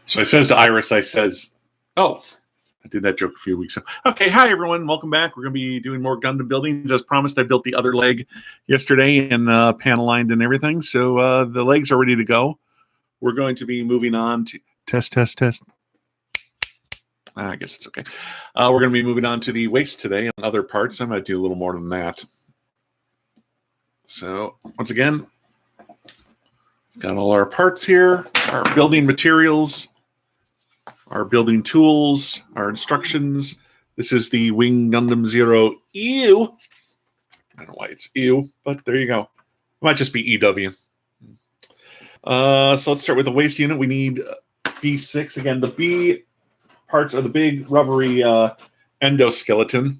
So I says to Iris, oh, I did that joke a few weeks ago. Okay, hi everyone, welcome back. We're going to be doing more Gundam buildings. As promised, I built the other leg yesterday and panel lined and everything. So the legs are ready to go. We're going to be moving on to test. I guess it's okay. We're going to be moving on to the waist today and other parts. I might do a little more than that. So once again, got all our parts here, our building materials, our building tools, our instructions. This is the Wing Gundam Zero EU. I don't know why it's EU, but there you go. It might just be EW. So let's start with the waist unit. We need B6. Again, the B parts are the big rubbery endoskeleton.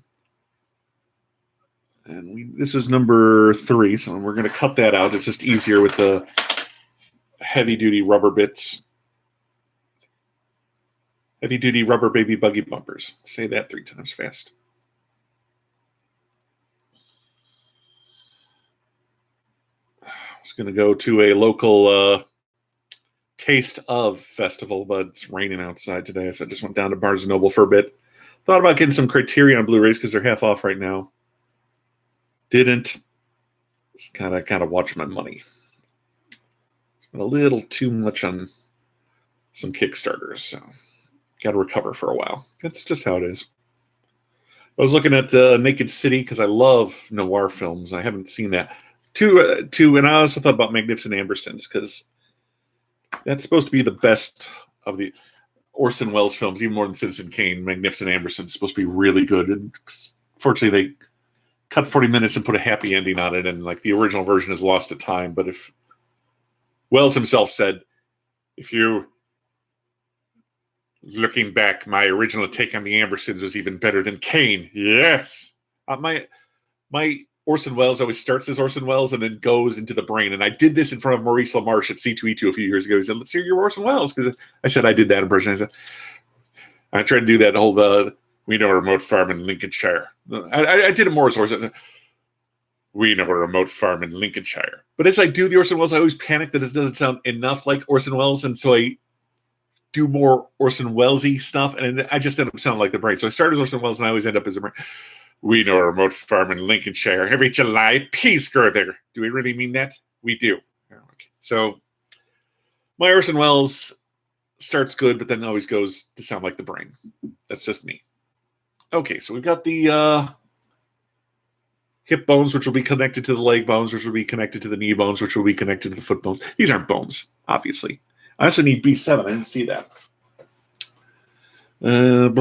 And this is number 3, so we're going to cut that out. It's just easier with the heavy-duty rubber bits. Heavy-duty rubber baby buggy bumpers. Say that 3 times fast. I was going to go to a local Taste of festival, but it's raining outside today, so I just went down to Barnes & Noble for a bit. Thought about getting some Criterion Blu-rays because they're half off right now. Didn't. Just kind of watch my money. Spent a little too much on some Kickstarters, so got to recover for a while. That's just how it is. I was looking at Naked City because I love noir films. I haven't seen that. And I also thought about Magnificent Ambersons because that's supposed to be the best of the Orson Welles films, even more than Citizen Kane. Magnificent Ambersons is supposed to be really good. And fortunately, they cut 40 minutes and put a happy ending on it, and like the original version is lost to time. But if Welles himself said, if you looking back, my original take on the Ambersons was even better than Kane. Yes. My Orson Welles always starts as Orson Welles and then goes into the brain. And I did this in front of Maurice LaMarche at C2E2 a few years ago. He said, let's hear your Orson Welles. Because I said I did that impression. I tried to do that whole, we know a remote farm in Lincolnshire. I did it more as Orson. We know a remote farm in Lincolnshire. But as I do the Orson Welles, I always panic that it doesn't sound enough like Orson Welles. And so I do more Orson Welles-y stuff. And I just end up sounding like the brain. So I started as Orson Welles and I always end up as a brain. We know a remote farm in Lincolnshire. Every July, peas grow there. Do we really mean that? We do. Okay. So my Orson Welles starts good, but then always goes to sound like the brain. That's just me. Okay, so we've got the hip bones, which will be connected to the leg bones, which will be connected to the knee bones, which will be connected to the foot bones. These aren't bones, obviously. I also need B7. I didn't see that. You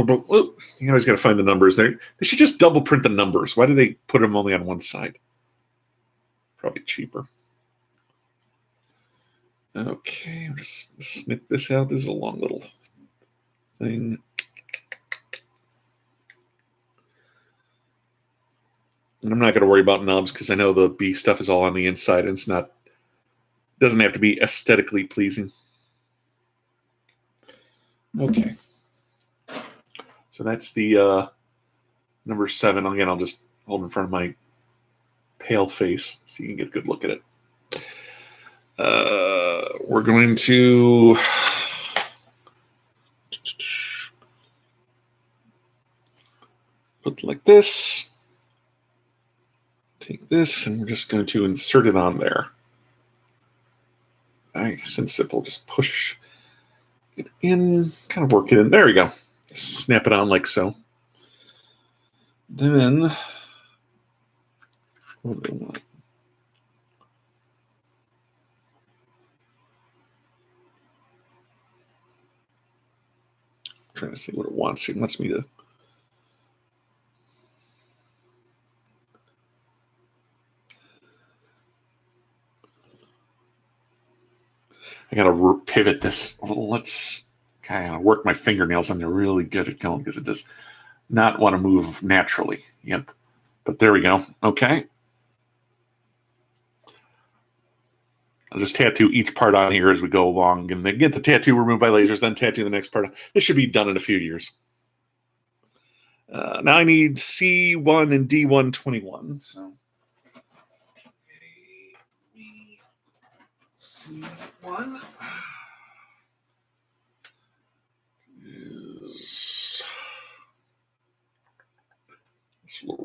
always got to find the numbers there. They should just double print the numbers. Why do they put them only on one side? Probably cheaper. Okay, I'll just snip this out. This is a long little thing. And I'm not going to worry about nubs because I know the B stuff is all on the inside and doesn't have to be aesthetically pleasing. Okay. So that's the number 7. Again, I'll just hold in front of my pale face so you can get a good look at it. We're going to put it like this. Take this, and we're just going to insert it on there. Nice and simple. Just push it in, kind of work it in. There we go. Snap it on like so. Then, what do I want? I'm trying to see what it wants. It wants me to. I got to pivot this a little. Let's kind of work my fingernails on there really good at going because it does not want to move naturally. Yep. But there we go. Okay. I'll just tattoo each part on here as we go along and then get the tattoo removed by lasers, then tattoo the next part. This should be done in a few years. Now I need C1 and D121. So C1.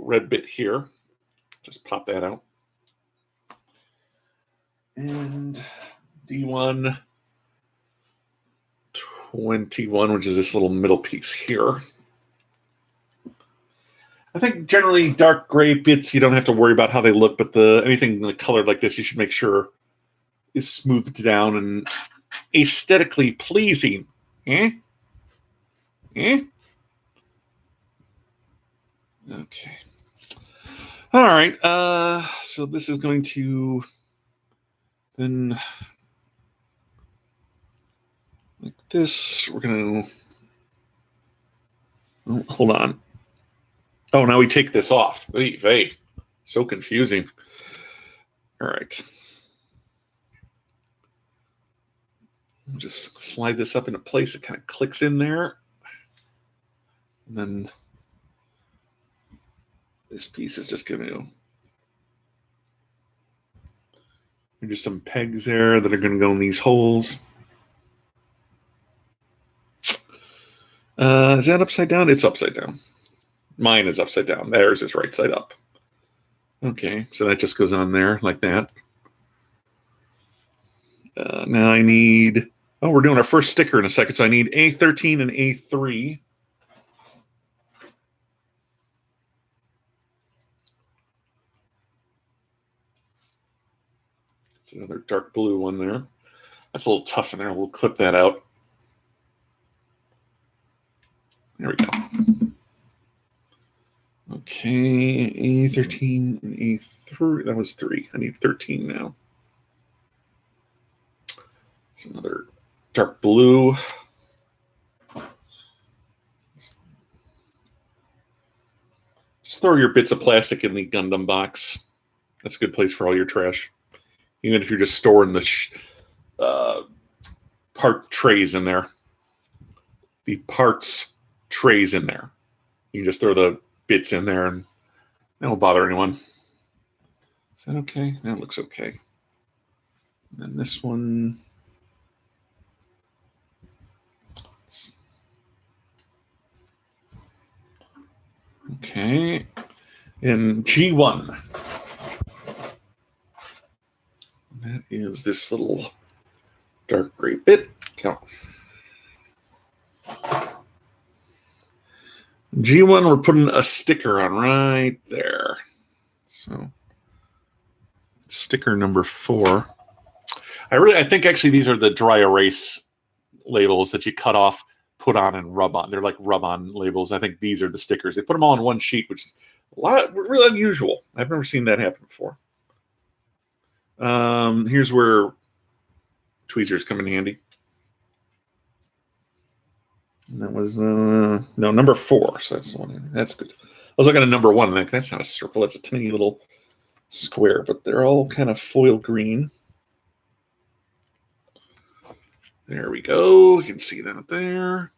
red bit here. Just pop that out. And D1 21, which is this little middle piece here. I think generally dark gray bits, you don't have to worry about how they look, but anything colored like this, you should make sure is smoothed down and aesthetically pleasing. Okay. All right. So this is going to then like this. We're going to hold on. Oh, now we take this off. Hey, so confusing. All right. Just slide this up into place. It kind of clicks in there. And then this piece is just going to... There's just some pegs there that are going to go in these holes. Is that upside down? It's upside down. Mine is upside down. Theirs is right side up. Okay, so that just goes on there like that. Now I need... Oh, we're doing our first sticker in a second, so I need A13 and A3. It's another dark blue one there. That's a little tough in there. We'll clip that out. There we go. Okay, A13 and A3. That was 3. I need 13 now. It's another dark blue. Just throw your bits of plastic in the Gundam box. That's a good place for all your trash. Even if you're just storing the part trays in there. The parts trays in there. You can just throw the bits in there and that won't bother anyone. Is that okay? That looks okay. And then this one... Okay, and G1. That is this little dark gray bit. G1, we're putting a sticker on right there. So, sticker number 4. I think actually these are the dry erase labels that you cut off, put on, and rub on. They're like rub-on labels. I think these are the stickers. They put them all on one sheet, which is really unusual. I've never seen that happen before. Here's where tweezers come in handy. And that was no, number 4. So that's the one. That's good. I was looking at number 1. And that's not a circle. That's a tiny little square. But they're all kind of foil green. There we go. You can see that there.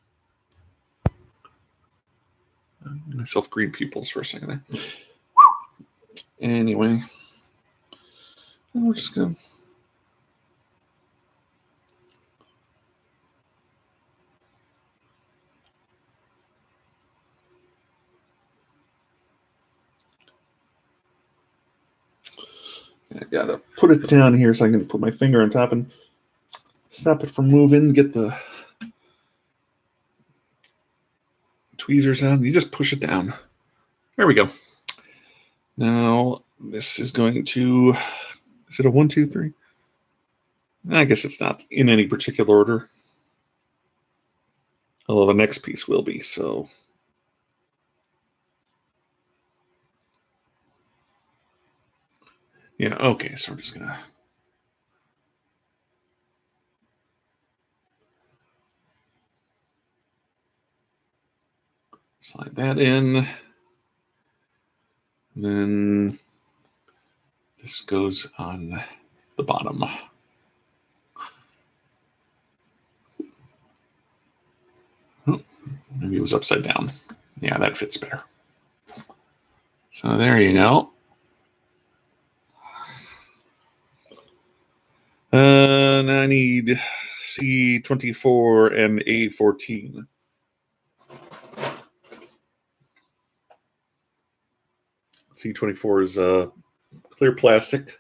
Myself green pupils for a second there. Anyway, we're just gonna. I gotta put it down here so I can put my finger on top and stop it from moving. Get the tweezers on. You just push it down. There we go. Now this is going to. Is it a 1, 2, 3? I guess it's not in any particular order. Although the next piece will be, so. Yeah, okay, so we're just gonna. Slide that in. And then this goes on the bottom. Oh, maybe it was upside down. Yeah, that fits better. So there you go. And I need C24 and A14. T24 is a clear plastic,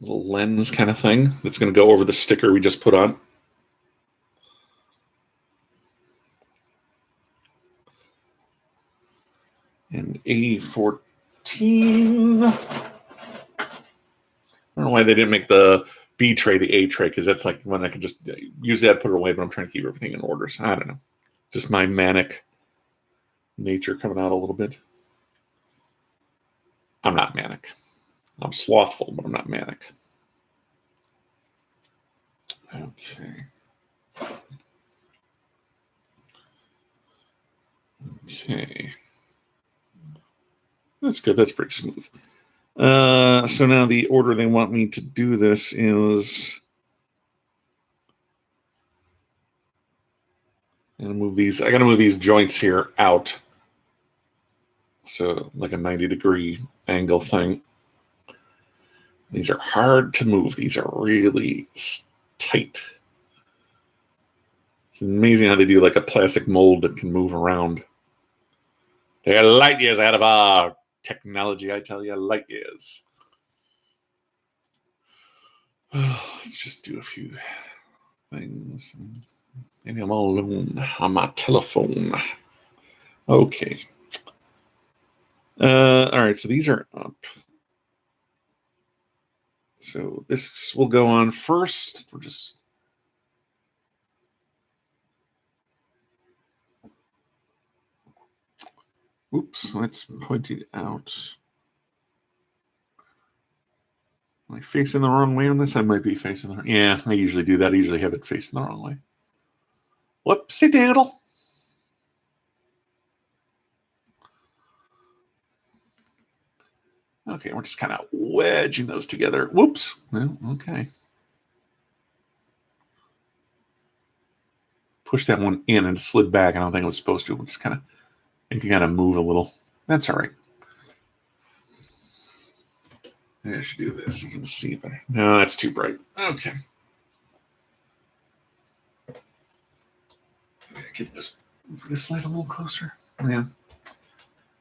little lens kind of thing that's going to go over the sticker we just put on. And A14. I don't know why they didn't make the B tray the A tray, because that's like when I can just use that, put it away, but I'm trying to keep everything in order. So I don't know. Just my manic nature coming out a little bit. I'm not manic. I'm slothful, but I'm not manic. Okay. Okay. That's good. That's pretty smooth. So now the order they want me to do this is... I'm gonna move these. I gotta move these joints here out. So like a 90-degree angle thing. These are hard to move. These are really tight. It's amazing how they do like a plastic mold that can move around. They are light years ahead of our technology, I tell you, light years. Let's just do a few things. Maybe I'm all alone on my telephone. Okay. All right, so these are up. So this will go on first. We're just... Oops, let's point it out. Am I facing the wrong way on this? I might be facing the wrong... Yeah, I usually do that. I usually have it facing the wrong way. Whoopsie doodle. Okay, we're just kind of wedging those together. Whoops. Well, okay. Push that one in and it slid back. I don't think it was supposed to. We'll just kind of... It can kind of move a little. That's all right. Maybe I should do this. You can see better. No, that's too bright. Okay. Get this light a little closer. Yeah.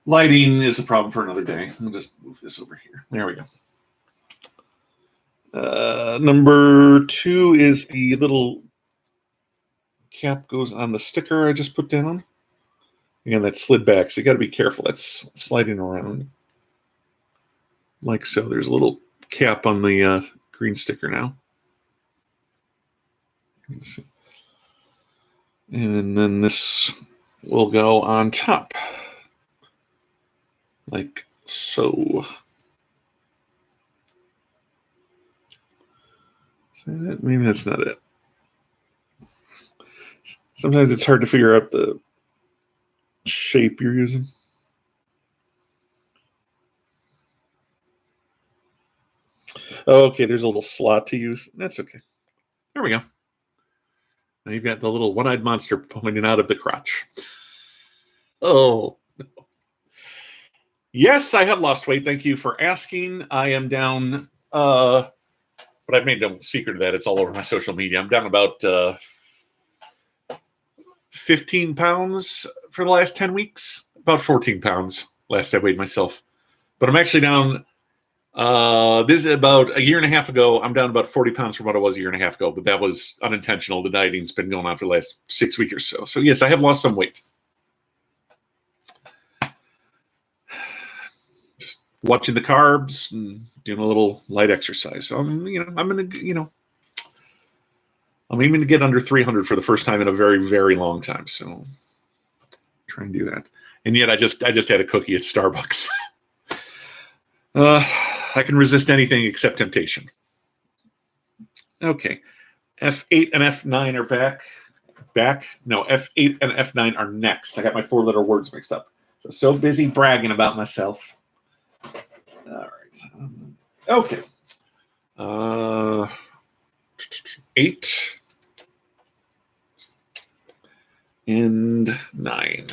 Lighting is a problem for another day. We'll just move this over here. There we go. Number 2 is the little cap goes on the sticker I just put down. Again, that slid back, so you got to be careful. That's sliding around like so. There's a little cap on the green sticker now. And then this will go on top, like so. Maybe that's not it. Sometimes it's hard to figure out the shape you're using. Okay, there's a little slot to use. That's okay. There we go. Now you've got the little one-eyed monster pointing out of the crotch. Oh, no. Yes, I have lost weight. Thank you for asking. I am down, but I've made no secret of that. It's all over my social media. I'm down about 15 pounds for the last 10 weeks. About 14 pounds last I weighed myself. But I'm actually down... this is about a year and a half ago. I'm down about 40 pounds from what I was a year and a half ago, but that was unintentional. The dieting's been going on for the last 6 weeks or so. So yes, I have lost some weight. Just watching the carbs and doing a little light exercise. So I'm aiming to get under 300 for the first time in a very, very long time. So try and do that. And yet I just had a cookie at Starbucks. I can resist anything except temptation. Okay. F8 and F9 are back. No, F8 and F9 are next. I got my 4-letter words mixed up. So busy bragging about myself. All right. Okay. 8 and 9.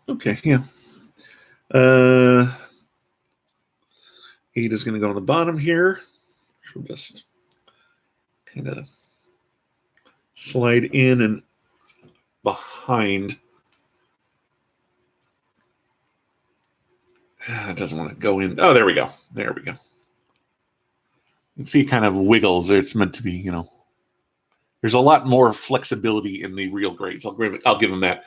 Okay, yeah. 8 is going to go on the bottom here. Which will just kind of slide in and behind. It doesn't want to go in. Oh, there we go. There we go. You can see it kind of wiggles. It's meant to be, you know. There's a lot more flexibility in the real grades. I'll give them that.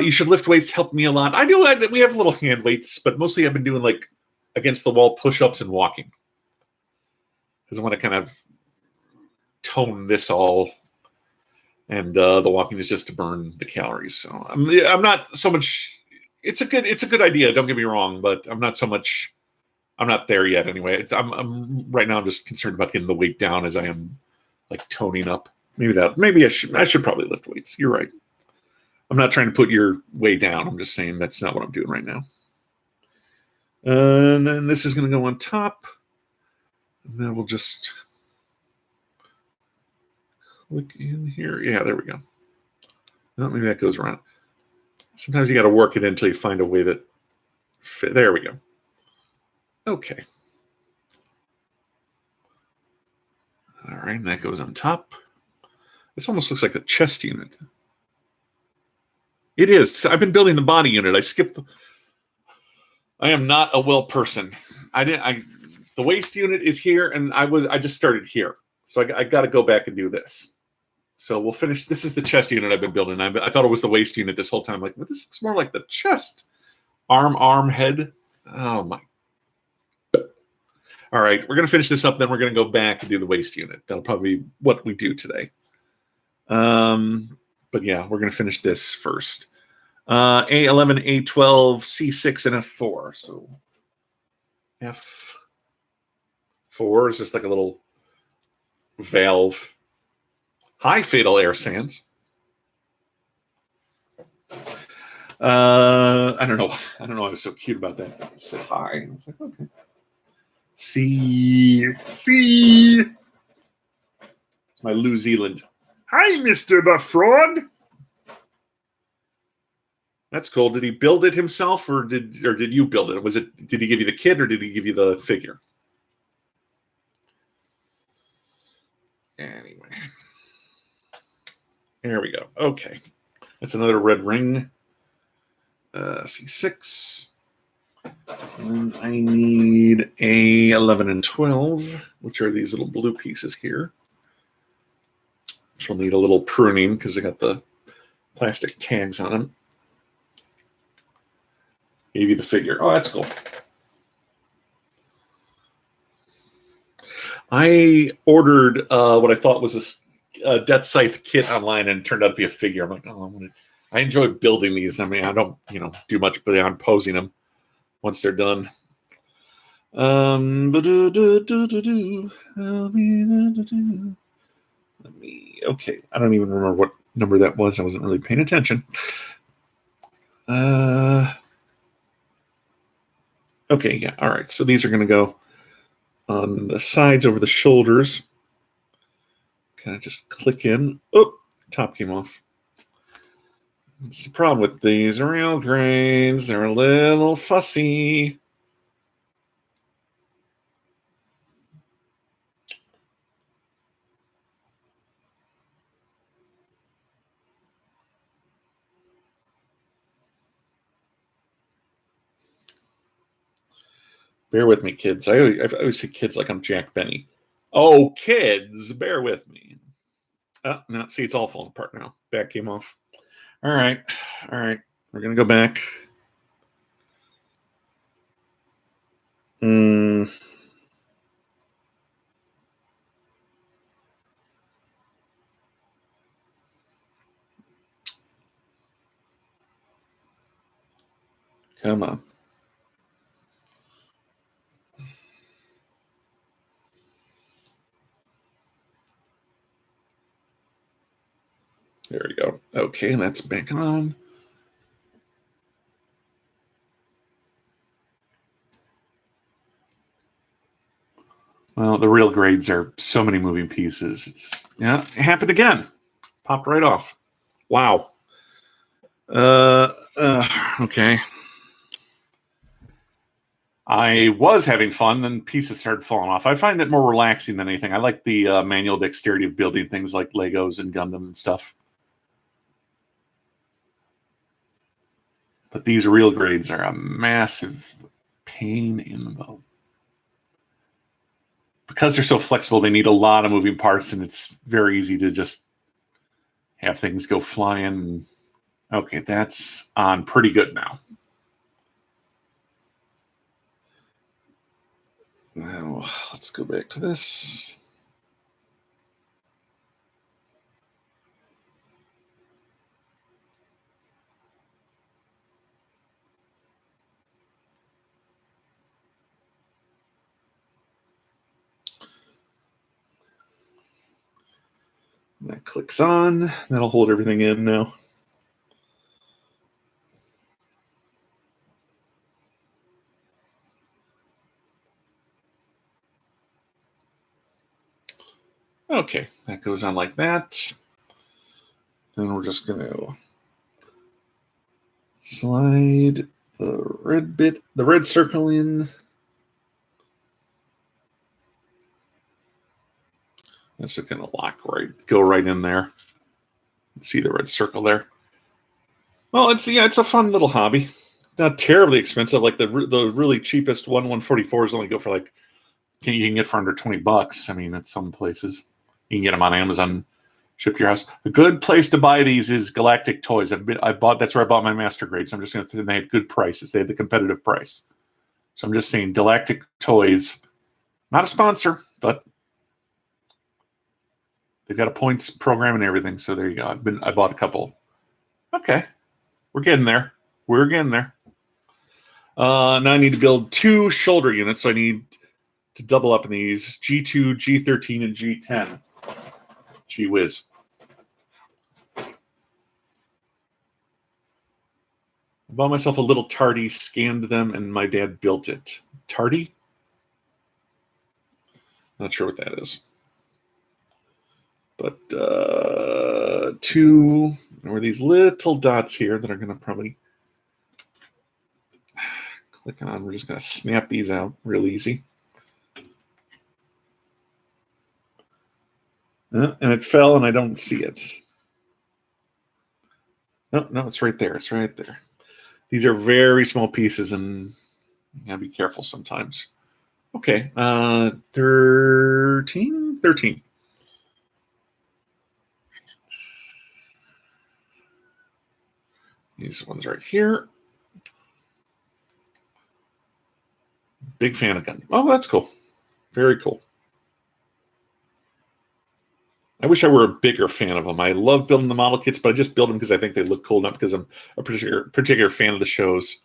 You should lift weights. Help me a lot. I do. We have little hand weights, but mostly I've been doing like against the wall push-ups and walking because I want to kind of tone this all. And the walking is just to burn the calories. So I'm not so much. It's a good idea. Don't get me wrong, but I'm not so much. I'm not there yet. Anyway, I'm right now. I'm just concerned about getting the weight down as I am like toning up. Maybe I should probably lift weights. You're right. I'm not trying to put your way down. I'm just saying that's not what I'm doing right now. And then this is going to go on top. And then we'll just click in here. Yeah, there we go. Well, maybe that goes around. Sometimes you got to work it until you find a way that fit. There we go. Okay. All right, and that goes on top. This almost looks like the chest unit. It is. I've been building the body unit. I skipped. I am not a well person. The waist unit is here, and I just started here, so I got to go back and do this. So we'll finish. This is the chest unit I've been building. I thought it was the waist unit this whole time. Like, well, this looks more like the chest. Arm, head. Oh my. All right, we're gonna finish this up. Then we're gonna go back and do the waist unit. That'll probably be what we do today. But yeah, we're gonna finish this first. A11, A12, C6, and F4. So F4 is just like a little valve. Hi, Fatal Air Sands. I don't know. I was so cute about that. I said hi. I was like, okay. See. It's my New Zealand. Hi, Mr. the Frog. That's cool. Did he build it himself, or did you build it? Did he give you the kit, or did he give you the figure? Anyway, there we go. Okay, that's another red ring. C6. And I need A11 and 12, which are these little blue pieces here. Which will need a little pruning because they got the plastic tags on them. Gave you the figure. Oh, that's cool. I ordered what I thought was a Death Scythe kit online, and it turned out to be a figure. I'm like, oh, I enjoy building these. I mean, I don't, do much beyond posing them once they're done. I don't even remember what number that was. I wasn't really paying attention. Okay, yeah, all right. So these are going to go on the sides over the shoulders. Kind of just click in. Oh, top came off. That's the problem with these rail grains. They're a little fussy. Bear with me, kids. I always say kids like I'm Jack Benny. Oh, kids, bear with me. Oh, no, see, it's all falling apart now. Back came off. All right. We're going to go back. Come on. There we go. Okay, that's back on. Well, the real grades are so many moving pieces. It happened again. Popped right off. Wow. Okay. I was having fun, then pieces started falling off. I find it more relaxing than anything. I like the manual dexterity of building things like Legos and Gundams and stuff. But these real grades are a massive pain in the butt. Because they're so flexible, they need a lot of moving parts, and it's very easy to just have things go flying. Okay, that's on pretty good now. Now, let's go back to this. That clicks on. That'll hold everything in now. Okay, that goes on like that. Then we're just going to slide the red circle in. That's just going to go right in there. See the red circle there. Well, it's a fun little hobby. Not terribly expensive. Like the really cheapest 144s only go for like you can get for under $20. I mean, at some places you can get them on Amazon, shipped to your house. A good place to buy these is Galactic Toys. That's where I bought my master grades. I'm just going to. They had good prices. They had the competitive price. So I'm just saying, Galactic Toys, not a sponsor, but they've got a points program and everything. So there you go. I bought a couple. Okay, we're getting there. We're getting there. Now I need to build 2 shoulder units. So I need to double up in these G2, G13, and G10. Gee whiz. I bought myself a little tardy, scanned them, and my dad built it. Tardy? Not sure what that is. But 2, there were these little dots here that are going to probably click on. We're just going to snap these out real easy. And it fell, and I don't see it. No, it's right there. It's right there. These are very small pieces, and you gotta be careful sometimes. Okay, 13? 13. These ones right here. Big fan of Gundam. Oh, that's cool. Very cool. I wish I were a bigger fan of them. I love building the model kits, but I just build them because I think they look cool, not because I'm a particular fan of the shows.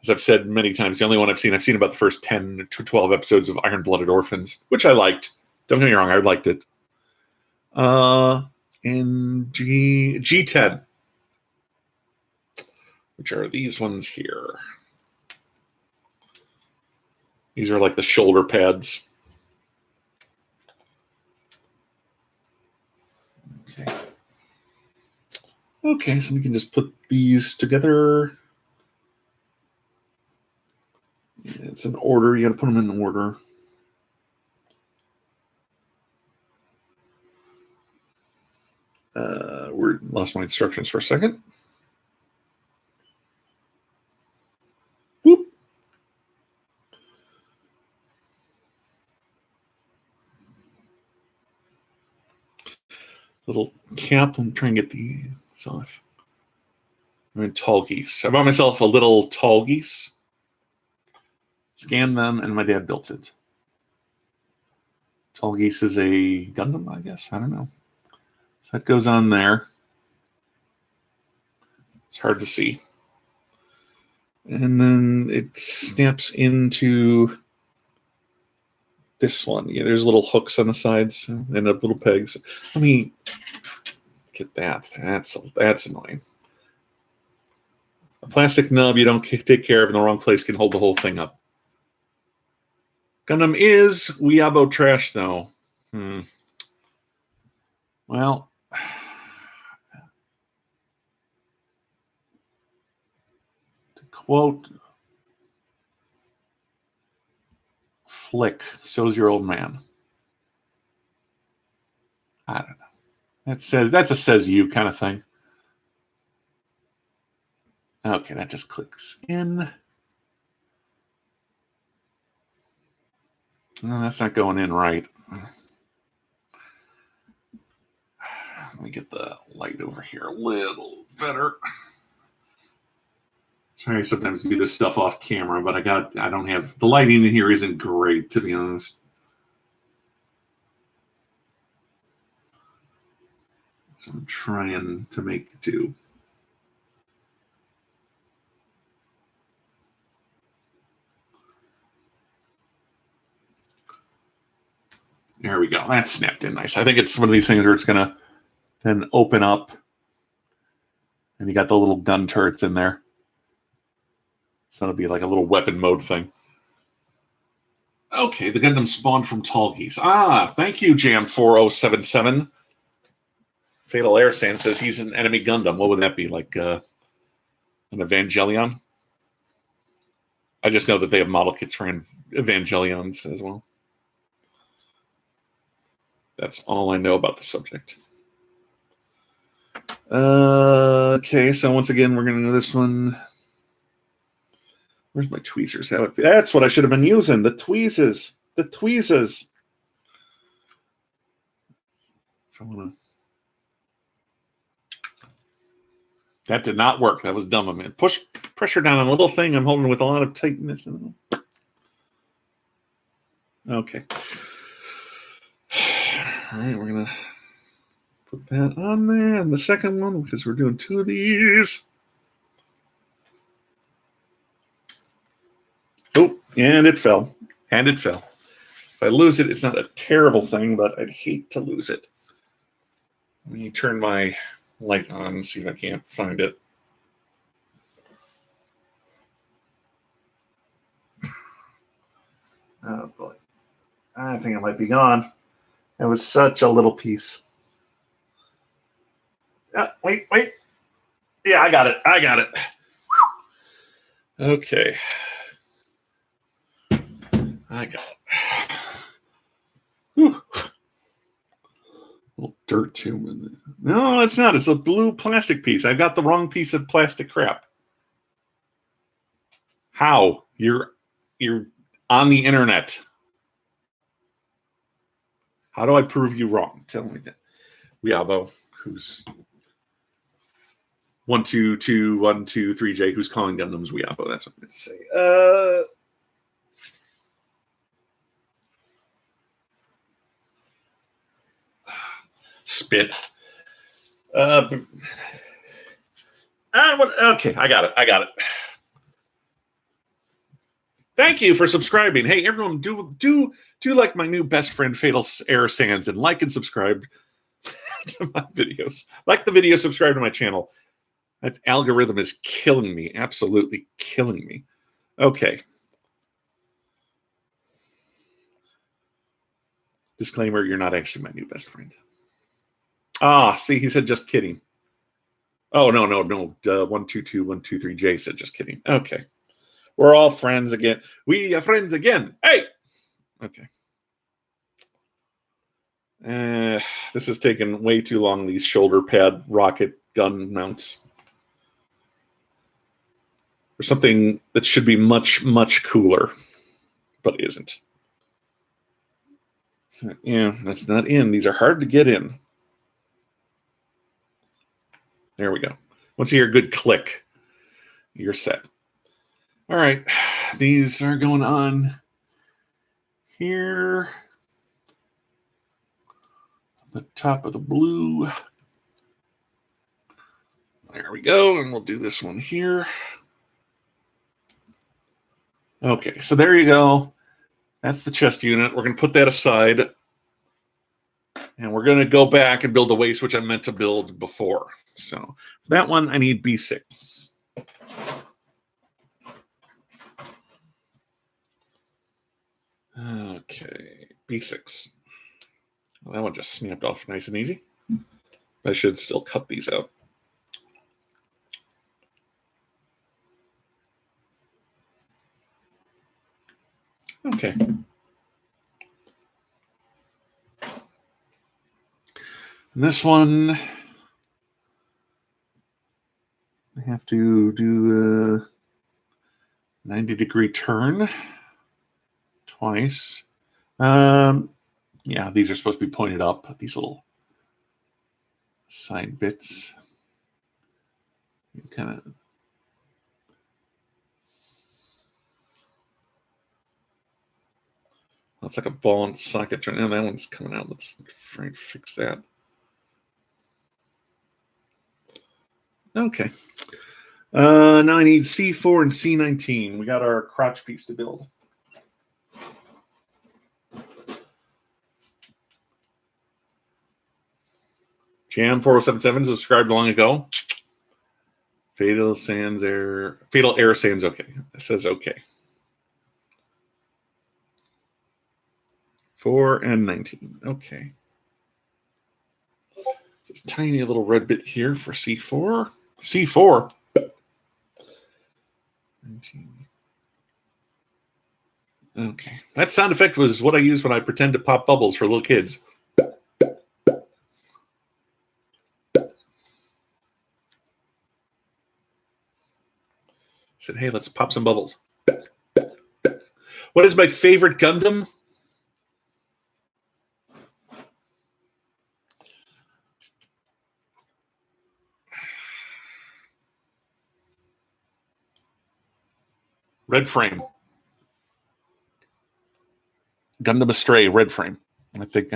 As I've said many times, the only one I've seen about the first 10 to 12 episodes of Iron-Blooded Orphans, which I liked. Don't get me wrong, I liked it. In G10, which are these ones here. These are like the shoulder pads. Okay, so we can just put these together. It's an order. You got to put them in order. We lost my instructions for a second. Whoop. Little cap. I'm trying to get these off. And tall geese. I bought myself a little tall geese. Scanned them, and my dad built it. Tall geese is a Gundam, I guess. I don't know. So that goes on there. It's hard to see. And then it snaps into this one. Yeah, there's little hooks on the sides and little pegs. Let me get that. That's annoying. A plastic nub you don't take care of in the wrong place can hold the whole thing up. Gundam is Weeabo trash, though. Well, to quote click. So's your old man. I don't know. That's a says you kind of thing. Okay, that just clicks in. No, that's not going in right. Let me get the light over here a little better. Sorry, sometimes do this stuff off camera, but I don't have the lighting in here isn't great, to be honest. So I'm trying to make do. There we go. That snapped in nice. I think it's one of these things where it's going to then open up, and you got the little gun turrets in there. So it'll be like a little weapon mode thing. Okay, the Gundam spawned from Tall Geese. Thank you, Jam4077. Fatal Airsan says he's an enemy Gundam. What would that be? Like an Evangelion? I just know that they have model kits for Evangelions as well. That's all I know about the subject. Okay, so once again, we're going to do this one. Where's my tweezers? That's what I should have been using. The tweezers. The tweezers. If I want to... That did not work. That was dumb of me. Push pressure down on a little thing I'm holding with a lot of tightness. Okay. All right, we're going to put that on there. And the second one, because we're doing two of these. Oh, and it fell. And it fell. If I lose it, it's not a terrible thing, but I'd hate to lose it. Let me turn my light on and see if I can't find it. Oh, boy. I think it might be gone. It was such a little piece. Wait. Yeah, I got it. Okay. I got it. Whew. A little dirt too in there. No, it's not. It's a blue plastic piece. I got the wrong piece of plastic crap. How? You're on the internet. How do I prove you wrong? Tell me that. Weabo, who's 122123J, who's calling Gundams Weabo. That's what I'm going to say. Spit. Okay, I got it. Thank you for subscribing. Hey, everyone, do like my new best friend Fatal Air Sands and like and subscribe to my videos. Like the video, subscribe to my channel. That algorithm is killing me, absolutely killing me. Okay. Disclaimer: you're not actually my new best friend. See, he said just kidding. Oh, no. 122123J said just kidding. Okay. We're all friends again. We are friends again. Hey! Okay. This is taking way too long, these shoulder pad rocket gun mounts. There's something that should be much, much cooler, but isn't. So, yeah, that's not in. These are hard to get in. There we go. Once you hear a good click, you're set. All right, these are going on here. The top of the blue. There we go, and we'll do this one here. Okay, so there you go. That's the chest unit. We're going to put that aside. And we're going to go back and build the waist, which I meant to build before. So for that one, I need B6. Okay, B6. Well, that one just snapped off nice and easy. I should still cut these out. Okay. And this one, I have to do a 90-degree turn twice. Yeah, these are supposed to be pointed up, these little side bits. You kind of. That's like a ball and socket turn. Oh, that one's coming out. Let's try and fix that. Okay. Now I need C4 and C19. We got our crotch piece to build. Jam 4077 subscribed long ago. Fatal Air Sands okay. It says okay. 4 and 19. Okay. This tiny little red bit here for C4. C4. 19. Okay. That sound effect was what I use when I pretend to pop bubbles for little kids. Said, hey, let's pop some bubbles. What is my favorite Gundam? Red frame. Gundam Astray, red frame. I think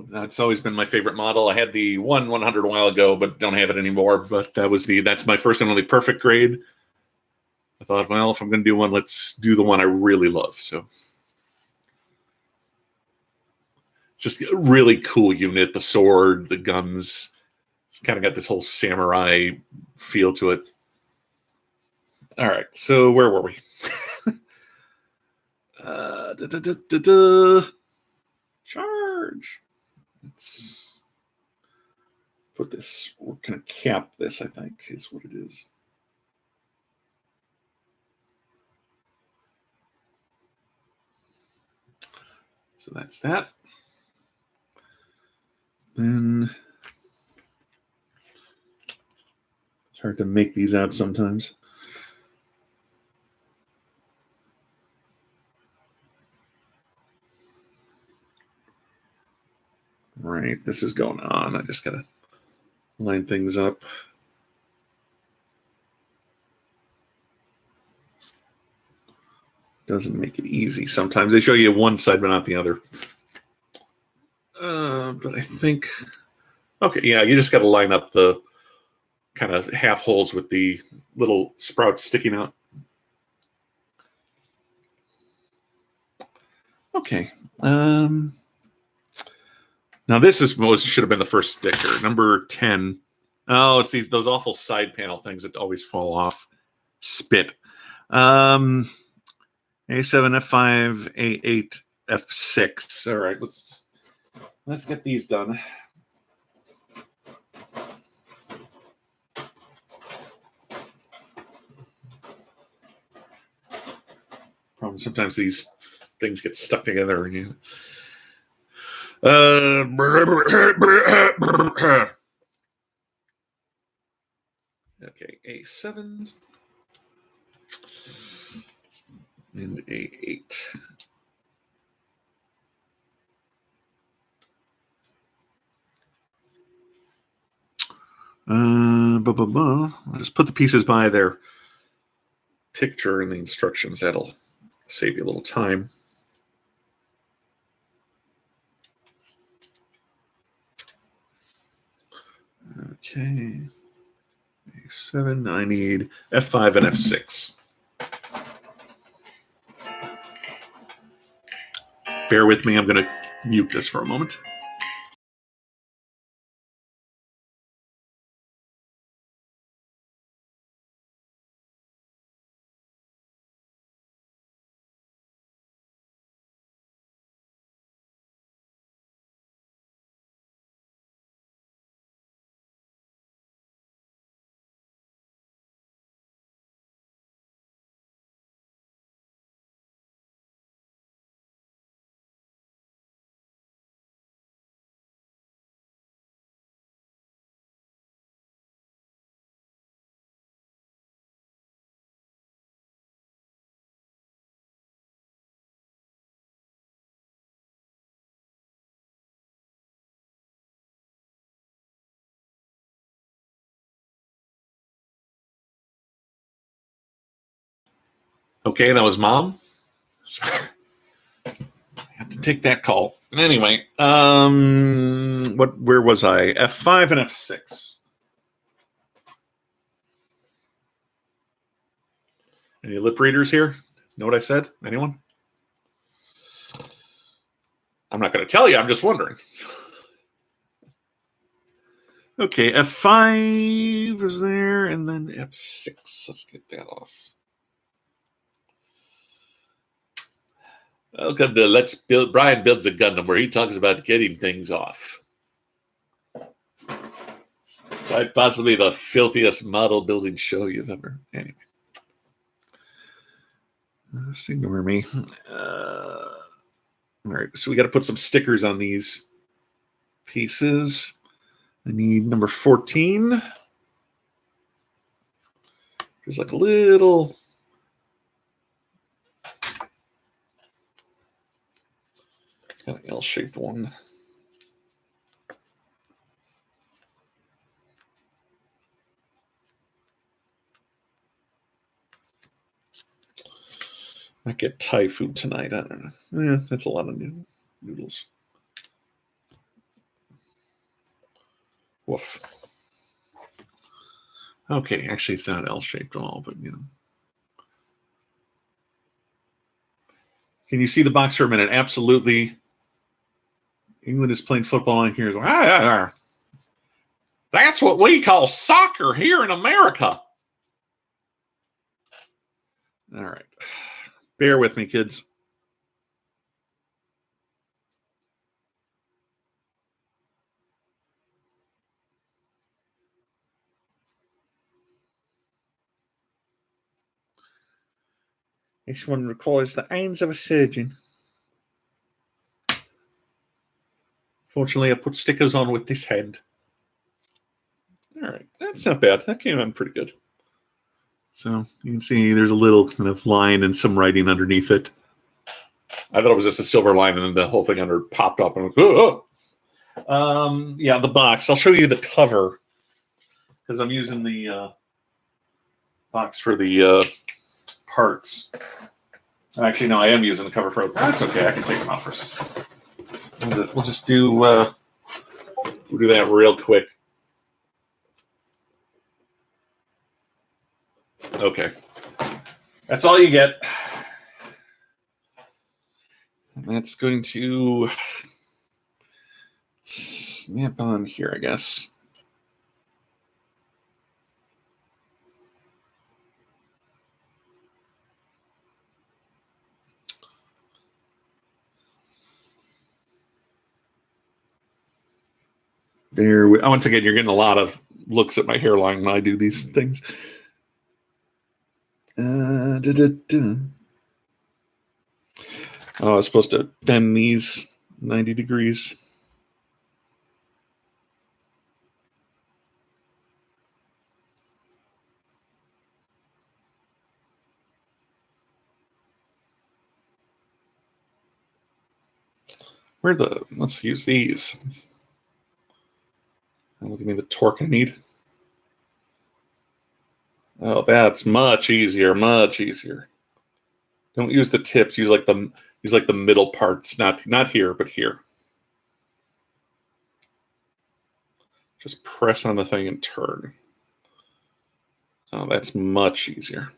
that's always been my favorite model. I had the 100 a while ago, but don't have it anymore. But that's my first and only perfect grade. I thought, well, if I'm going to do one, let's do the one I really love. So it's just a really cool unit. The sword, the guns. It's kind of got this whole samurai feel to it. All right, so where were we? Charge. Let's put this. We're going to cap this, I think, is what it is. So that's that. Then it's hard to make these out sometimes. Right, this is going on. I just gotta line things up. Doesn't make it easy. Sometimes they show you one side but not the other. But I think, okay, yeah, you just got to line up the kind of half holes with the little sprouts sticking out. Okay. Now this should have been the first sticker. Number 10. Oh, it's those awful side panel things that always fall off. Spit. A7, F5, A8, F6. All right, let's get these done. Problem sometimes these things get stuck together and you. Okay, A7 and A8. I'll just put the pieces by their picture in the instructions. That'll save you a little time. Okay. A7, I need F5 and F6. Bear with me, I'm going to mute this for a moment. Okay, that was Mom. So, I had to take that call. Anyway, where was I? F5 and F6. Any lip readers here? Know what I said? Anyone? I'm not going to tell you. I'm just wondering. Okay, F5 is there, and then F6. Let's get that off. Welcome to Let's Build. Brian Builds a Gundam, where he talks about getting things off. Quite possibly the filthiest model building show you've ever. Anyway, just ignore me. All right, so we got to put some stickers on these pieces. I need number 14. There's like a little kind of L-shaped one. Might get Thai food tonight. I don't know. That's a lot of noodles. Woof. Okay, actually, it's not L-shaped at all, but you know. Can you see the box for a minute? Absolutely. England is playing football on here. That's what we call soccer here in America. All right. Bear with me, kids. This one requires the hands of a surgeon. Fortunately, I put stickers on with this hand. All right, that's not bad. That came out pretty good. So you can see there's a little kind of line and some writing underneath it. I thought it was just a silver line, and then the whole thing under popped up. And yeah, the box. I'll show you the cover because I'm using the box for the parts. Actually, no, I am using the cover for it. That's okay. I can take them out first. We'll just do we'll do that real quick. Okay, that's all you get. And that's going to snap on here, I guess. Once again, you're getting a lot of looks at my hairline when I do these things. Oh, I was supposed to bend these 90 degrees. Let's use these. Look at me, the torque I need. Oh, that's much easier, much easier. Don't use the tips. Use like the middle parts, not here, but here. Just press on the thing and turn. Oh, that's much easier.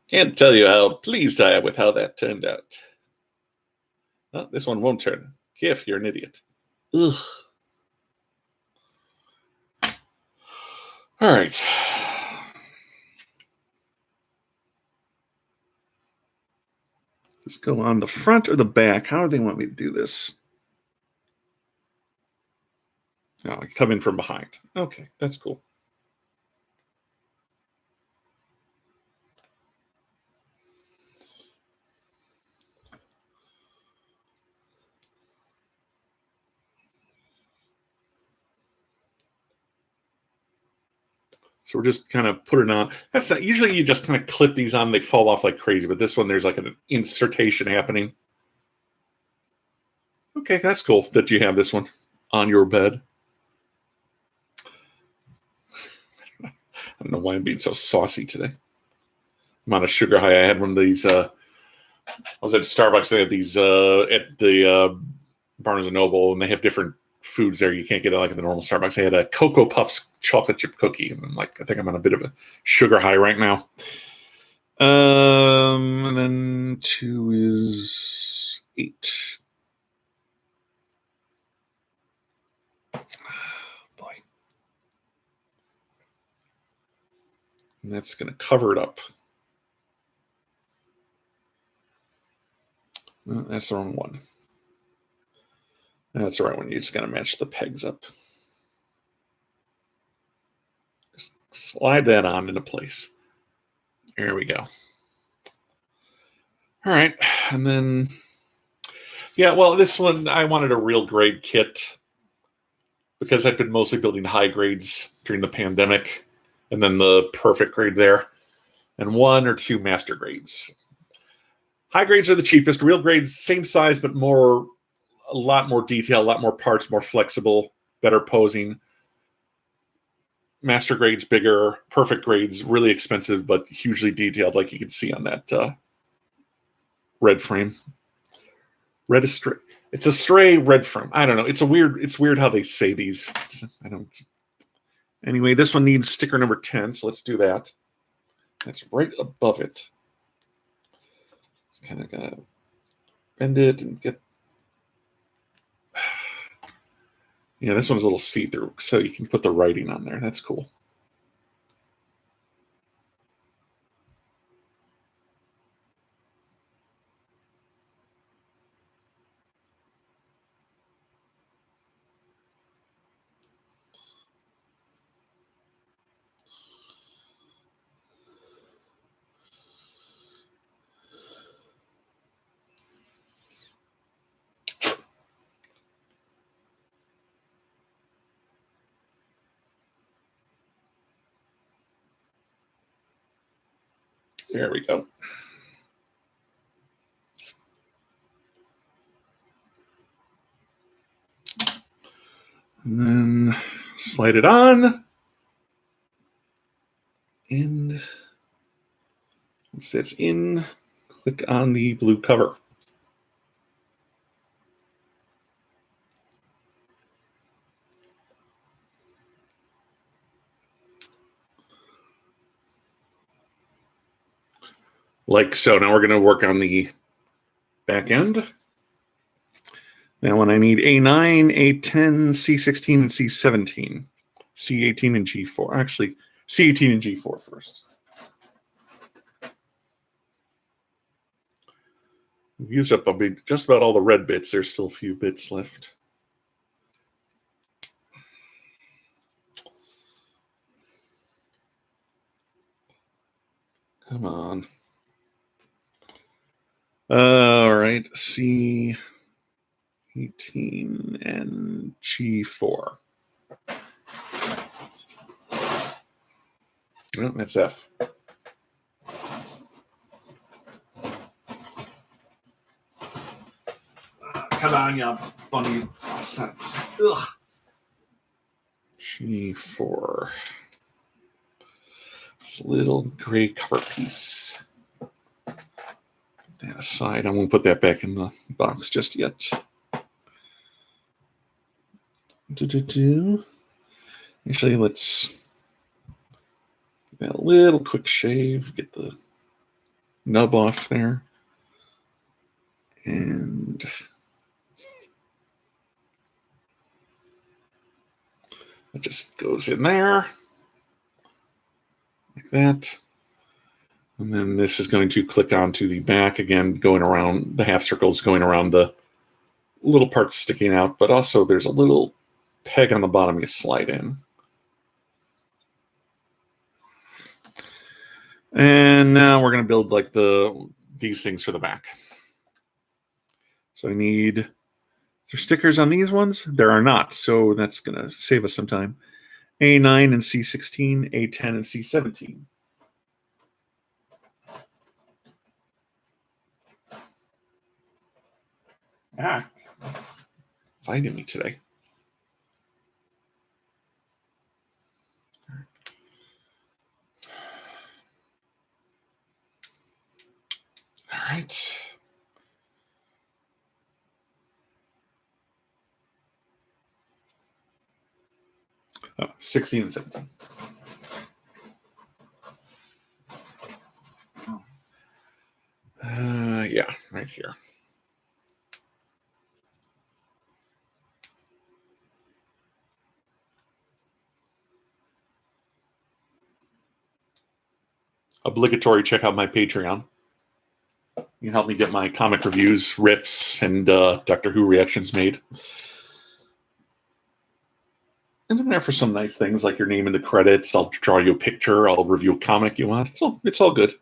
Can't tell you how pleased I am with how that turned out. Oh, this one won't turn. Kif, you're an idiot. Ugh. All right. Just go on the front or the back. How do they want me to do this? No, I come in from behind. Okay, that's cool. So we're just kind of putting on. That's not, usually you just kind of clip these on, they fall off like crazy. But this one, there's like an insertion happening. Okay, that's cool that you have this one on your bed. I don't know why I'm being so saucy today. I'm on a sugar high. I had one of these. I was at Starbucks. They had these at the Barnes and Noble, and they have different foods there. You can't get it like at the normal Starbucks. They had a Cocoa Puffs chocolate chip cookie, and I'm like, I think I'm on a bit of a sugar high right now. And then 2 is 8. Boy. And that's going to cover it up. That's the wrong one. That's the right one. You just got to match the pegs up. Just slide that on into place. There we go. All right. And then, yeah, well, this one, I wanted a real grade kit because I've been mostly building high grades during the pandemic, and then the perfect grade there, and 1 or 2 master grades. High grades are the cheapest. Real grades, same size, but a lot more detail, a lot more parts, more flexible, better posing. Master grades, bigger. Perfect grades, really expensive, but hugely detailed, like you can see on that red frame. Red is straight. It's a stray red frame. I don't know. It's weird how they say these. I don't. Anyway, this one needs sticker number 10, so let's do that. That's right above it. Just kind of gotta bend it and get. Yeah, this one's a little see-through, so you can put the writing on there. That's cool. There we go. And then slide it on. And once that's in, click on the blue cover. Like so. Now we're going to work on the back end. Now when I need A9, A10, C16, and C17. C18 and G4. Actually, C18 and G4 first. We've used up just about all the red bits. There's still a few bits left. Come on. All right, C18 and G4. No, that's F. Come on, you bunny bastards. Ugh. G4. This little gray cover piece. Put that aside. I won't put that back in the box just yet. Actually, let's give that a little quick shave. Get the nub off there. And it just goes in there. Like that. And then this is going to click onto the back again, going around the half circles, going around the little parts sticking out, but also there's a little peg on the bottom you slide in. And now we're going to build like these things for the back. So I need, are there stickers on these ones? There are not, so that's going to save us some time. A9 and C16, A10 and C17. Fighting me today. right. Oh, 16 and 17. Yeah, right here. Obligatory, check out my Patreon. You can help me get my comic reviews, riffs, and Doctor Who reactions made. And I'm there for some nice things like your name in the credits. I'll draw you a picture. I'll review a comic you want. So it's all good.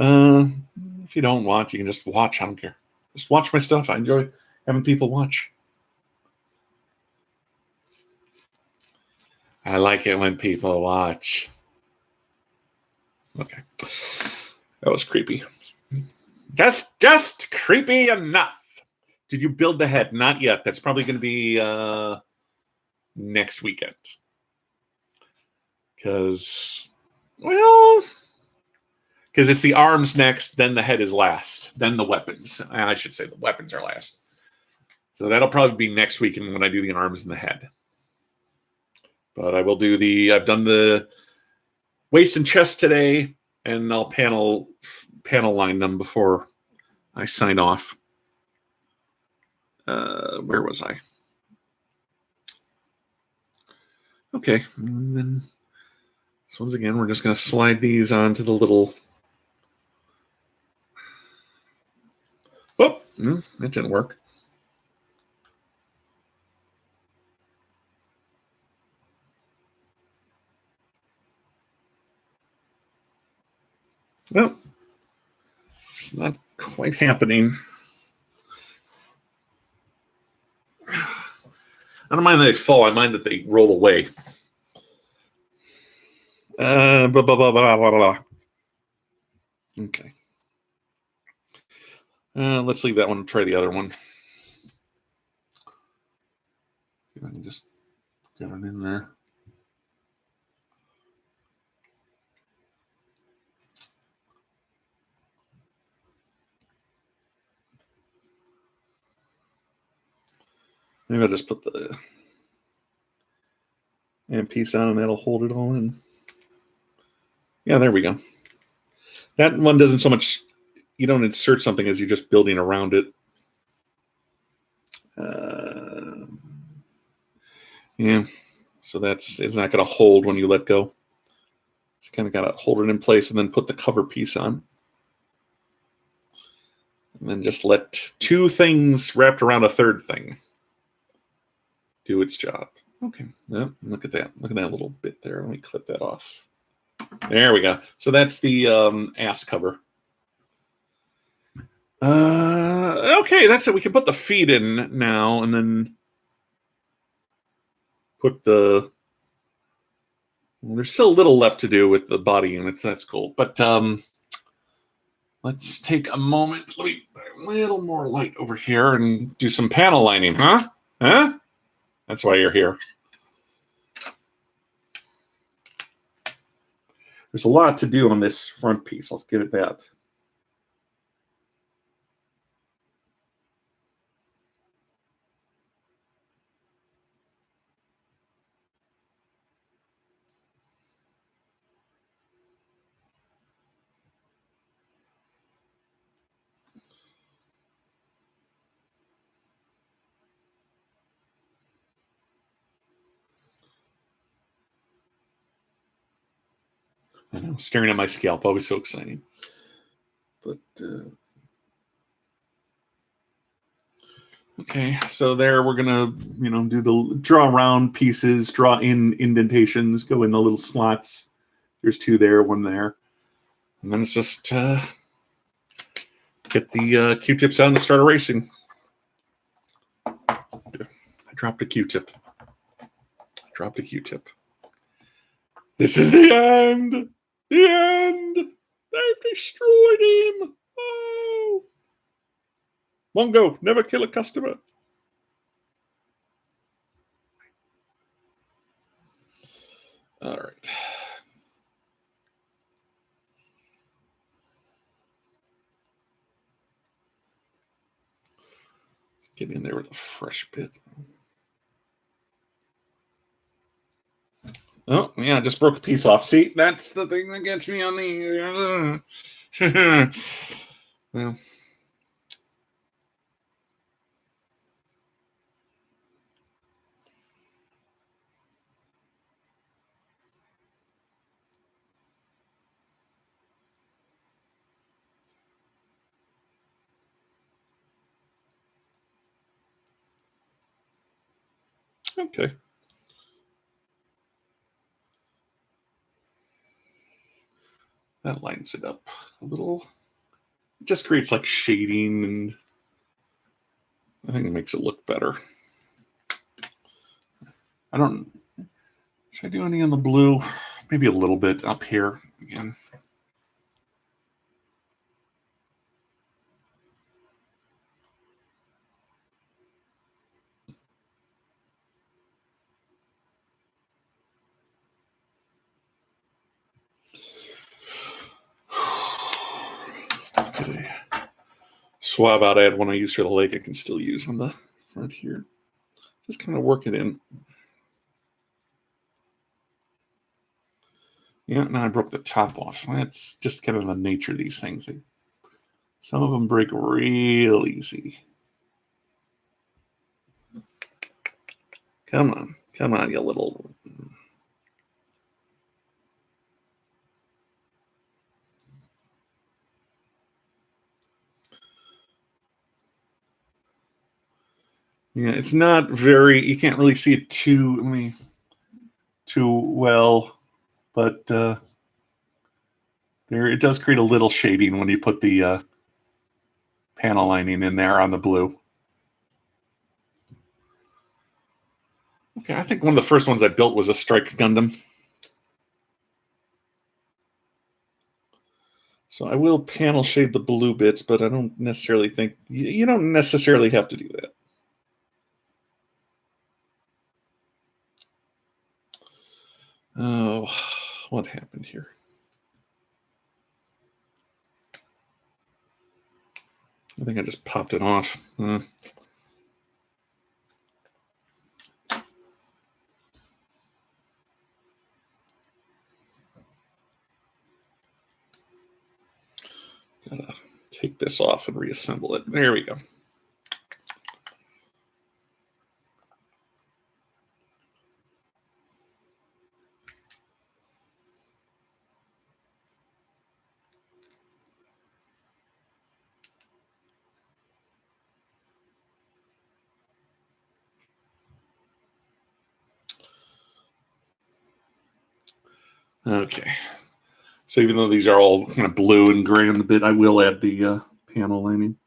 If you don't want, you can just watch. I don't care. Just watch my stuff. I enjoy having people watch. I like it when people watch. Okay. That was creepy. Just creepy enough. Did you build the head? Not yet. That's probably going to be next weekend. Because it's the arms next, then the head is last, then the weapons. I should say the weapons are last. So that'll probably be next weekend when I do the arms and the head. But I will do I've done the waist and chest today, and I'll panel line them before I sign off. Where was I? Okay, and then so once again, we're just going to slide these onto the little. Oh, no, that didn't work. Well, it's not quite happening. I don't mind that they fall. I mind that they roll away. Blah, blah, blah, blah, blah, blah. Okay. Let's leave that one and try the other one. See if I can just get it in there. Maybe I'll just put the piece on and that'll hold it all in. Yeah, there we go. That one doesn't so much, you don't insert something as you're just building around it. Yeah, so it's not going to hold when you let go. You kind of got to hold it in place and then put the cover piece on. And then just let two things wrapped around a third thing do its job. Okay, well, look at that. Look at that little bit there. Let me clip that off. There we go. So that's the ass cover. Okay, that's it. We can put the feet in now and then put the... Well, there's still a little left to do with the body units. That's cool. But let's take a moment. Let me put a little more light over here and do some panel lining. Huh? That's why you're here. There's a lot to do on this front piece. Let's give it that. I know, staring at my scalp, always so exciting. But okay, so there we're gonna, do the draw around pieces, draw in indentations, go in the little slots. There's two there, one there, and then it's just get the Q-tips out and start erasing. I dropped a Q-tip. This is the end. The end. They've destroyed him. Oh. Mongo, never kill a customer. All right. Get in there with a fresh bit. Oh, yeah, I just broke a piece off. See, that's the thing that gets me on the... Well... Okay. That lightens it up a little. It just creates like shading, and I think it makes it look better. I don't... Should I do any on the blue? Maybe a little bit up here again. Swab out. I had one I used for the leg I can still use on the front here. Just kind of work it in. Yeah, now I broke the top off. That's just kind of the nature of these things. Some of them break real easy. Come on, you little... Yeah, it's not very... You can't really see it too well, but there it does create a little shading when you put the panel lining in there on the blue. Okay, I think one of the first ones I built was a Strike Gundam. So I will panel shade the blue bits, but I don't necessarily think... You don't necessarily have to do that. Oh, what happened here? I think I just popped it off. Gotta take this off and reassemble it. There we go. Okay. So even though these are all kind of blue and gray on the bit, I will add the panel lining.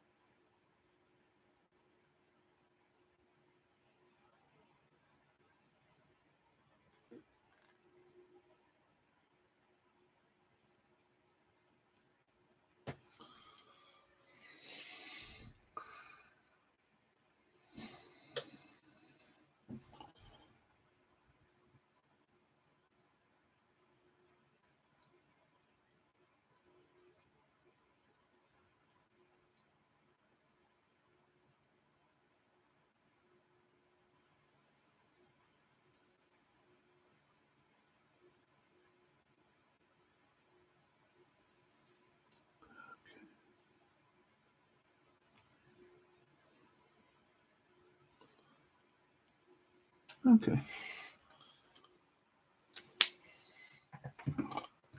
Okay.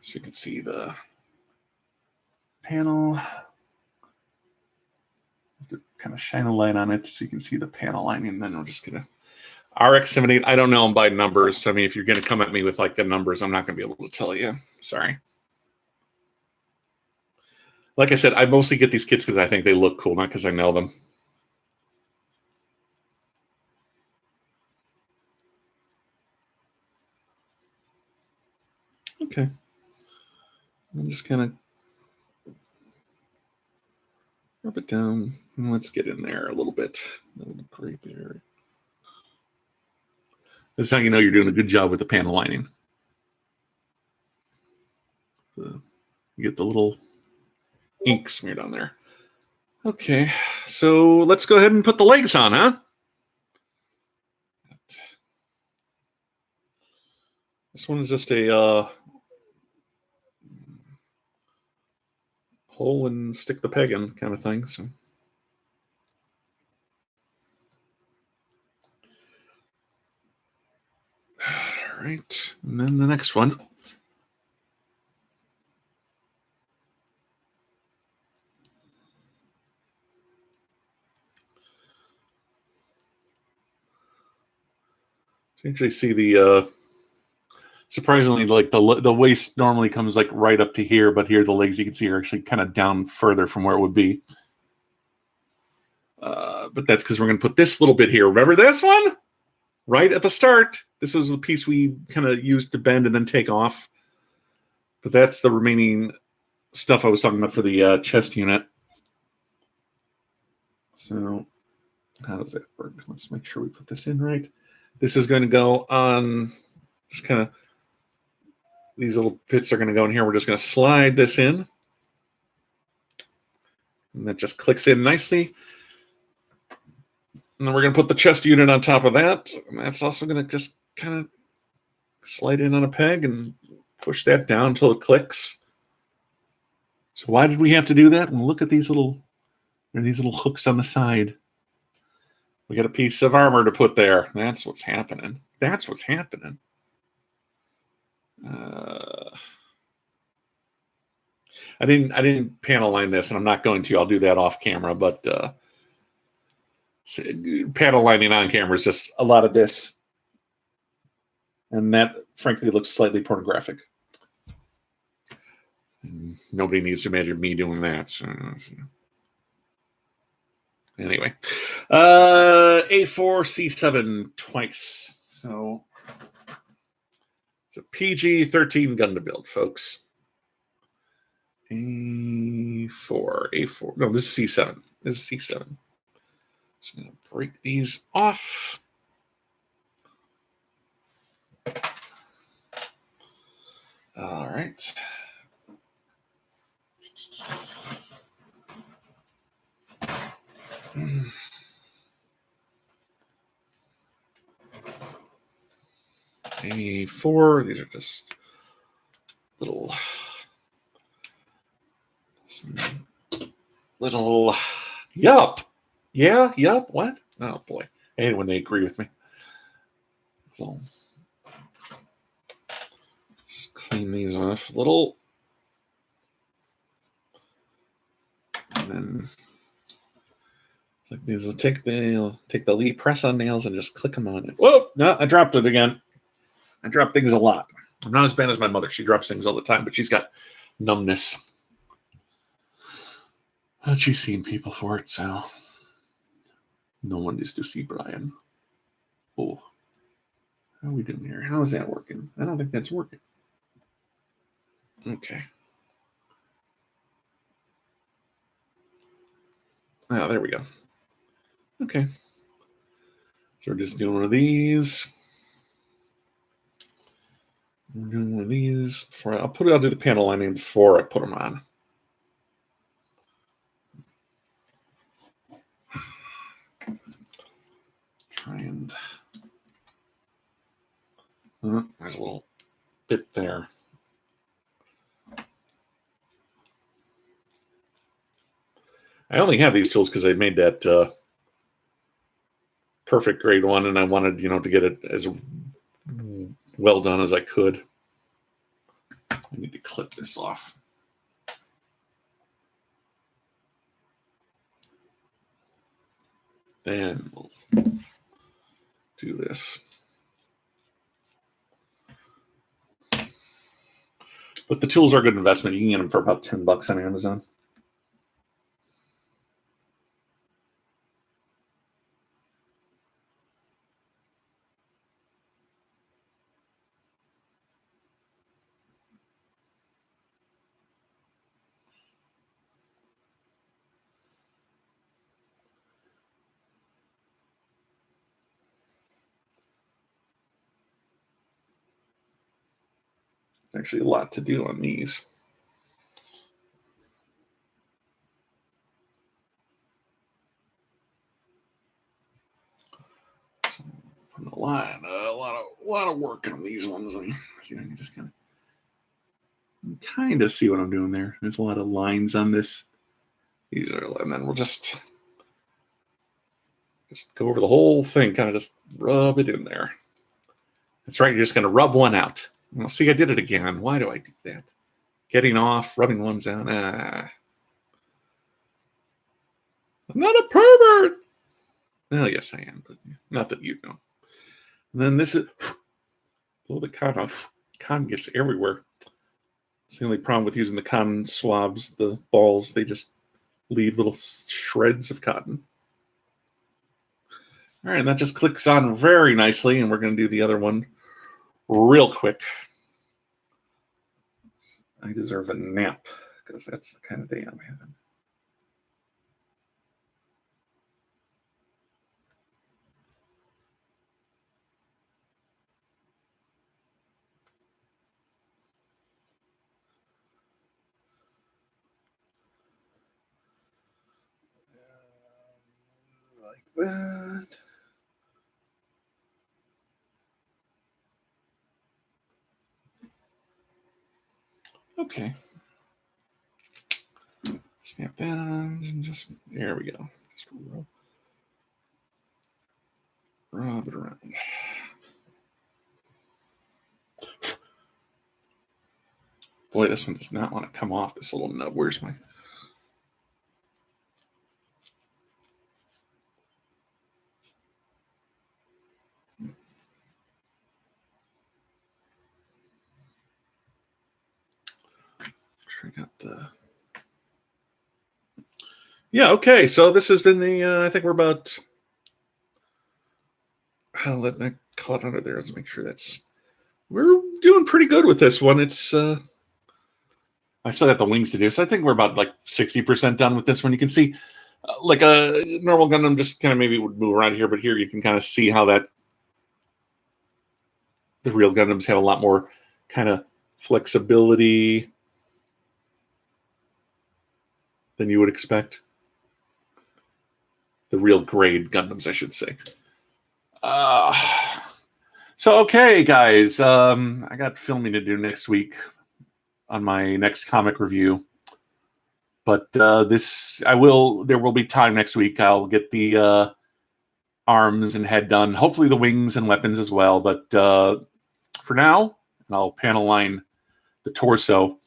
So you can see the panel. Kind of shine a light on it so you can see the panel lining, and then we're just gonna RX-78. I don't know them by numbers. I mean, if you're gonna come at me with like the numbers, I'm not gonna be able to tell you. Sorry. Like I said, I mostly get these kits because I think they look cool, not because I know them. Okay. I'm just kind of rub it down. And let's get in there a little bit. A little gray area. This is how you know you're doing a good job with the panel lining. You get the little ink smeared on there. Okay, so let's go ahead and put the legs on, huh? This one is just a hole and stick the peg in kind of thing. So. All right, and then the next one. You actually see the surprisingly, like the waist normally comes like right up to here, but here the legs you can see are actually kind of down further from where it would be. But that's because we're going to put this little bit here. Remember this one? Right at the start. This was the piece we kind of used to bend and then take off. But that's the remaining stuff I was talking about for the chest unit. So how does that work? Let's make sure we put this in right. This is going to go on just kind of, these little bits are going to go in here. We're just going to slide this in. And that just clicks in nicely. And then we're going to put the chest unit on top of that. And that's also going to just kind of slide in on a peg and push that down until it clicks. So why did we have to do that? And look at these little hooks on the side. We got a piece of armor to put there. That's what's happening. That's what's happening. I didn't panel line this, and I'm not going to. I'll do that off camera, but panel lining on camera is just a lot of this. And that, frankly, looks slightly pornographic. And nobody needs to imagine me doing that. So. Anyway, A4, C7 twice. So it's a PG-13 gun to build, folks. A4. No, this is C7. This is C7. Just going to break these off. All right. A4. These are just little. Yup. Yeah. Yup. What? Oh boy. I hate it when they agree with me. So let's clean these off a little. And then like these will take the lead press on nails and just click them on it. Whoa! No, I dropped it again. I drop things a lot. I'm not as bad as my mother. She drops things all the time, but she's got numbness. And she's seen people for it, so no one needs to see Brian. Oh, how are we doing here? How is that working? I don't think that's working. Okay. Oh, there we go. Okay. So we're just doing one of these. We're doing one of these. I'll do the panel lining before I put them on. Try and there's a little bit there. I only have these tools because I made that perfect grade one, and I wanted, to get it as well done as I could. I need to clip this off. Then we'll do this. But the tools are a good investment. You can get them for about $10 on Amazon. Actually a lot to do on these. A lot of work on these ones. You just kind of see what I'm doing there. There's a lot of lines on this. And then we'll just go over the whole thing, kind of just rub it in there. That's right, you're just going to rub one out. Well, see, I did it again. Why do I do that? Getting off, rubbing ones out. I'm not a pervert. Well, yes, I am, but not that you know. And then this is blow the cotton off. Cotton gets everywhere. It's the only problem with using the cotton swabs, the balls. They just leave little shreds of cotton. All right, and that just clicks on very nicely, and we're going to do the other one real quick. I deserve a nap because that's the kind of day I'm having. Like that. Okay. Snap that on and just, there we go. Just rub it around. Boy, this one does not want to come off, this little nub. Where's my... I got the... Yeah, okay. So this has been the, I think we're about... I'll let that caught under there. Let's make sure that's... We're doing pretty good with this one. It's... I still got the wings to do, so I think we're about like 60% done with this one. You can see, like a normal Gundam just kind of maybe would move around here, but here you can kind of see how that the real Gundams have a lot more kind of flexibility than you would expect. The real grade Gundams, I should say. So, okay, guys, I got filming to do next week on my next comic review, but there will be time next week. I'll get the arms and head done, hopefully the wings and weapons as well, but for now, I'll panel line the torso.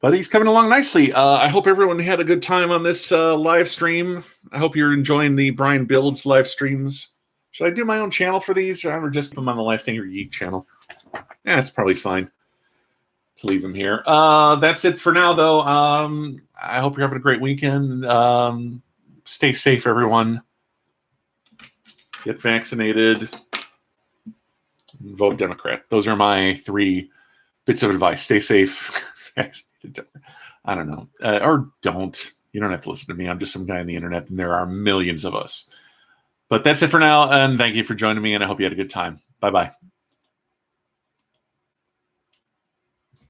But he's coming along nicely. I hope everyone had a good time on this live stream. I hope you're enjoying the Brian Builds live streams. Should I do my own channel for these, or just put them on the Last Angry Geek channel? Yeah, it's probably fine to leave them here. That's it for now, though. I hope you're having a great weekend. Stay safe, everyone. Get vaccinated. Vote Democrat. Those are my 3 bits of advice. Stay safe. I don't know. Or don't. You don't have to listen to me. I'm just some guy on the internet, and there are millions of us. But that's it for now, and thank you for joining me, and I hope you had a good time. Bye-bye.